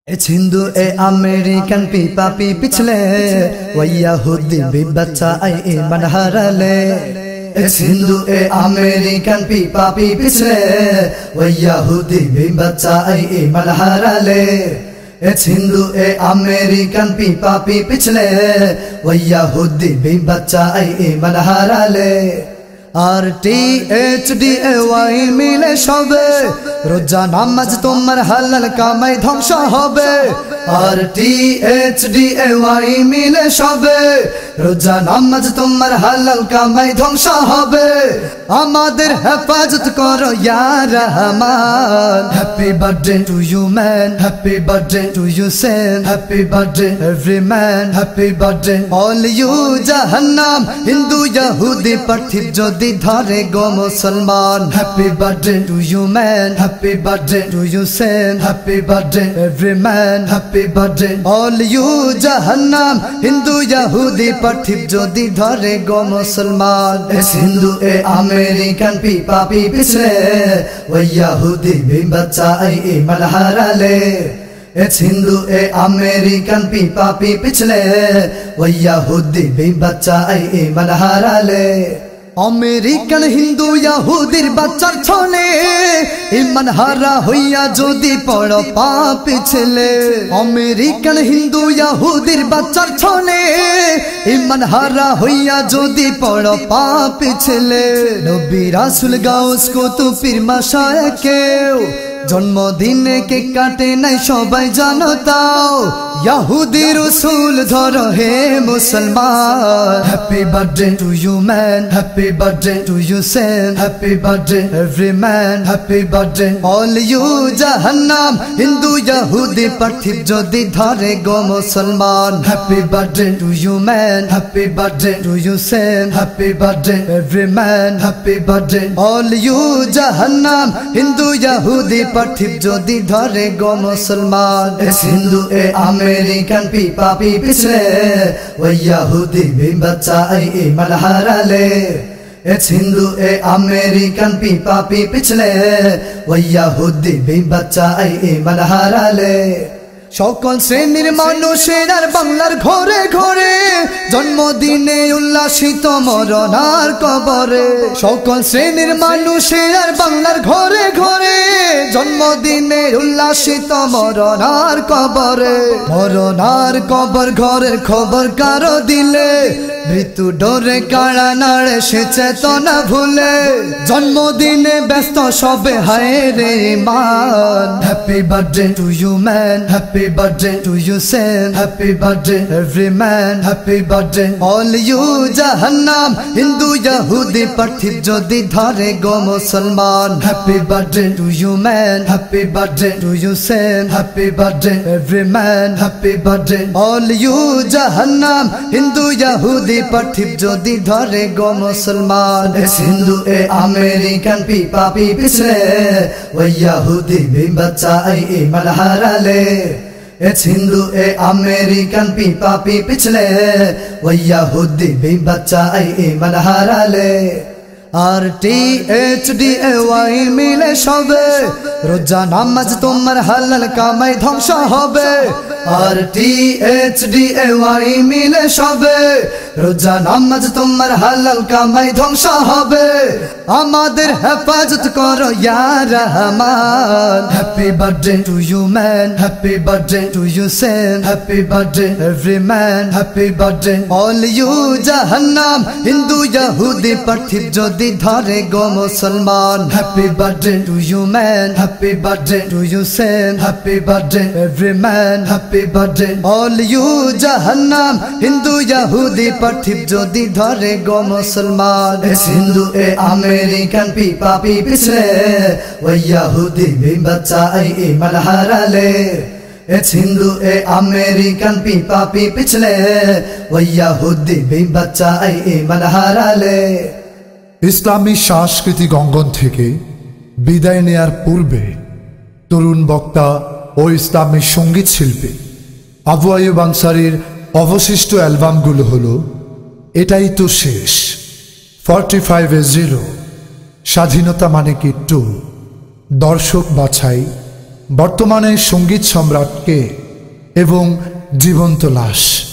It's Hindu American people पिछले वो यहूदी भी बच्चा आई मनहरले It's Hindu American people पिछले वो यहूदी भी बच्चा आई मनहरले It's Hindu American people पिछले वो यहूदी भी बच्चा आई मनहरले RTHDAY মিলে সবে রোজা নামাজ তোমার হালাল কামাই ধ্বংস হবে RTHDAY মিলে সবে রোজা নামাজ তোমার হালাল কামাই ধ্বংস হবে আমাদের হেফাজত করো ইয়া রহমান happy birthday to you man happy birthday to you সেন happy birthday every man happy birthday all you জাহান্নাম হিন্দু ইহুদি পার্থিব যদি ধরে গো মুসলমান happy birthday to you man happy birthday to you সেন happy birthday every man happy birthday all you জাহান্নাম হিন্দু ইহুদি পার্থিব যদি ধরে গো মুসলমান এস হিন্দু American people পিছলে वो यहूदी भी बच्चा आई मनहरले It's Hindu American people पिछले वो यहूदी भी बच्चा आई मनहरले अमेरिकन हिंदू यहूदीर बच्चार छले ईमान हारा हइया जोदी पड़ो पा पिछले अमेरिकन हिंदू यहूदीर बच्चार छले ईमान हारा हइया जोदी पड़ो पा पिछले नबी रासूल गाउस कुतुब माशाएकेও जन्मदिने के काटे नाई सबाई जानो ताओ यहूदी रसूल धरो हे मुसलमान happy birthday to you man happy birthday to you सेन happy birthday every man happy birthday all you जहन्नम हिंदू यहूदी पार्थिव जोदी धरे गो मुसलमान happy birthday to you man happy birthday to you सेन happy birthday every man happy birthday all you जहन्नम हिंदू यहूदी पार्थिव जोदी धरे गो मुसलमान इस हिंदू American people पिछले वो यहूदी भी बच्चा आई मनहरले It's Hindu American people पिछले वो यहूदी भी बच्चा आई मनहरले সকল শ্রেণীর মানুষের আর বাংলার ঘরে ঘরে জন্মদিনে উল্লাসিত মরণার কবরে সকল শ্রেণীর মানুষের আর বাংলার ঘরে ঘরে জন্মদিনে উল্লাসিত মরণার কবরে মরণার কবর ঘরের খবর কারো দিলে মৃত্যু ডোরে কাড়া নাড়ে সে চেতনা ভুলে জন্মদিনে ব্যস্ত সবে হায় রে মান happy birthday to you man happy birthday to you sen happy birthday every man happy birthday all you jahannam hindu yahudi parthiv jodi dhare go musalman happy birthday to you man happy birthday to you sen happy birthday every man happy birthday all you jahannam hindu yahudi parthiv jodi dhare go musalman es hindu American people pichle wo yahudi bhi bachcha ai manharale It's Hindu American people पिछले वो यहूदी भी बच्चा आई मनहरले RTHDAY মিলে সবে রোজা নামাজ তোমার হালাল কামাই ধ্বংস হবে RTHDAY মিলে সবে রোজা নামাজ তোমার হালাল কামাই ধ্বংস হবে আমাদের হেফাজত করো ইয়া রহমান happy birthday to you man happy birthday to you সেন happy birthday every man happy birthday all you জাহান্নাম হিন্দু ইহুদি পার্থিব যদি ধরে গো মুসলমান happy birthday to you man happy birthday to you সেন happy birthday every man happy birthday all you জাহান্নাম হিন্দু ইহুদি পার্থিব যদি ধরে গো মুসলমান এস হিন্দু American people পিছলে वो यहूदी भी बच्चा आई मनहरले It's Hindu American people पिछले वो यहूदी भी बच्चा आई मनहरले ইসলামী সাংস্কৃতিক অঙ্গন থেকে বিদায় নেয়ার পূর্বে তরুণ বক্তা ও ইসলামী সঙ্গীত শিল্পী আবু আইয়ুব আনসারীর অবশিষ্ট অ্যালবামগুলো হলো এটাই তো শেষ 45 স্বাধীনতা মানে কি 2 দর্শক বাছাই বর্তমানে সঙ্গীত সম্রাট কে এবং জীবন্ত লাশ।